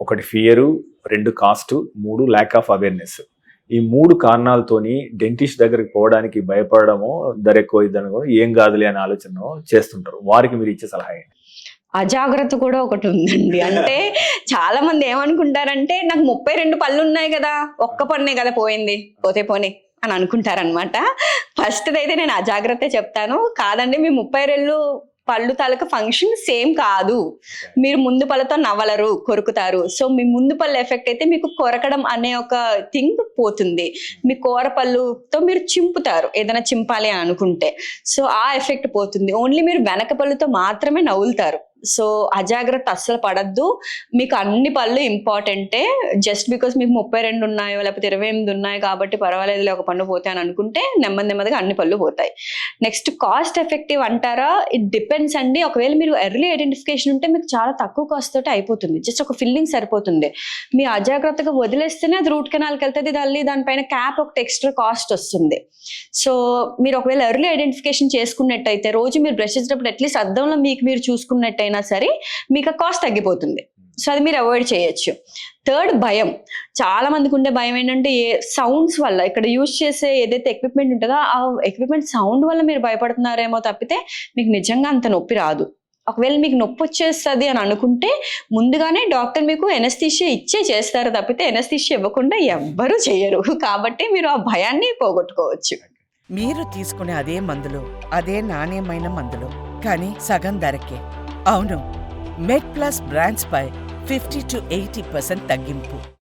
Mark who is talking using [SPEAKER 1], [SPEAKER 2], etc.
[SPEAKER 1] ఒకటి fear, 2 cost, 3 lack of awareness. ఈ 3 కారణాలతోని dentist దగ్గరికి పోవడానికి భయపడడమో, ధర ఎక్కువైద్దనో, ఏం గాదులే అనే ఆలోచనో చేస్తుంటారు. వారికి మీరిచ్చే సలహా ఏంటి?
[SPEAKER 2] అజాగ్రత్త కూడా ఒకటుందండి. అంటే చాలా మంది ఏమనుకుంటారంటే, నాకు 32 పళ్ళున్నాయి గదా! ఒక్క పన్నే గదా పోయింది. పోతే పోనీ అని అనుకుంటారనమాట. ఫస్ట్‌దైతే నేను అజాగ్రత్తే చెప్తాను. కాదండి మీ 32 పళ్ళు తాలూకా ఫంక్షన్ సేమ్ కాదు. మీరు ముందు పళ్ళతో నవ్వలరు, కొరుకుతారు. సో, మీ ముందు పళ్ళు ఎఫెక్ట్ అయితే మీకు కొరకడం అనే ఒక థింగ్ పోతుంది. మీ కూర పళ్ళుతో మీరు చింపుతారు. ఏదైనా చింపాలి అనుకుంటే. సో, ఆ ఎఫెక్ట్ పోతుంది. ఓన్లీ మీరు వెనక పళ్ళుతో మాత్రమే నవ్వులుతారు. సో, అజాగ్రత్త అస్సలు పడద్దు. మీకు అన్ని పళ్ళు ఇంపార్టెంటే. జస్ట్ బికాస్ మీకు 32 ఉన్నాయో, లేకపోతే 28 ఉన్నాయి కాబట్టి పర్వాలేదులే ఒక పన్ను పోతే అని అనుకుంటే నెమ్మదిగా అన్ని పళ్ళు పోతాయి. నెక్స్ట్ కాస్ట్ ఎఫెక్టివ్ అంటారా? ఇట్ డిపెండ్స్ అండి. ఒకవేళ మీరు ఎర్లీ ఐడెంటిఫికేషన్ ఉంటే మీకు చాలా తక్కువ కాస్ట్ తోటి అయిపోతుంది. జస్ట్ ఒక ఫిల్లింగ్ సరిపోతుంది. మీరు అజాగ్రత్తగా వదిలేస్తేనే అది రూట్ కెనాల్‌కి వెళ్తది. దానిపైన క్యాప్ ఒకటి ఎక్స్‌ట్రా కాస్ట్ వస్తుంది. సో, మీరు ఒకవేళ ఎర్లీ ఐడెంటిఫికేషన్ చేసుకున్నట్టయితే రోజు మీరు బ్రష్ చేసేటప్పుడు అట్లీస్ట్ అద్దంలో మీకు మీరు చూసుకున్నట్టయినా సరే మీకు ఆ కాస్ట్ తగ్గిపోతుంది. సో, అది మీరు అవాయిడ్ చేయొచ్చు. థర్డ్ భయం. చాలా మందికి ఉండే భయం ఏంటంటే సౌండ్స్ వల్ల ఇక్కడ యూజ్ చేసే ఏదైతే ఎక్విప్మెంట్ ఉంటుందో ఆ ఎక్విప్మెంట్ సౌండ్ వల్ల మీరు భయపడుతున్నారేమో తప్పితే మీకు నిజంగా అంత నొప్పి రాదు. ఒకవేళ మీకు నొప్పి వచ్చేస్తుంది అని అనుకుంటే ముందుగానే డాక్టర్ మీకు ఎనస్థీషియా ఇచ్చే చేస్తారు తప్పితే ఎనస్థీషియా ఇవ్వకుండా ఎవ్వరూ చేయరు. కాబట్టి మీరు ఆ భయాన్ని పోగొట్టుకోవచ్చు.
[SPEAKER 3] మీరు తీసుకునే అదే మందులు, అదే నాణ్యమైన మందులు, కానీ సగం ధరకే. అవును, మెడ్ ప్లస్ బ్రాండ్స్ పై 50 to 80% తగ్గింపు.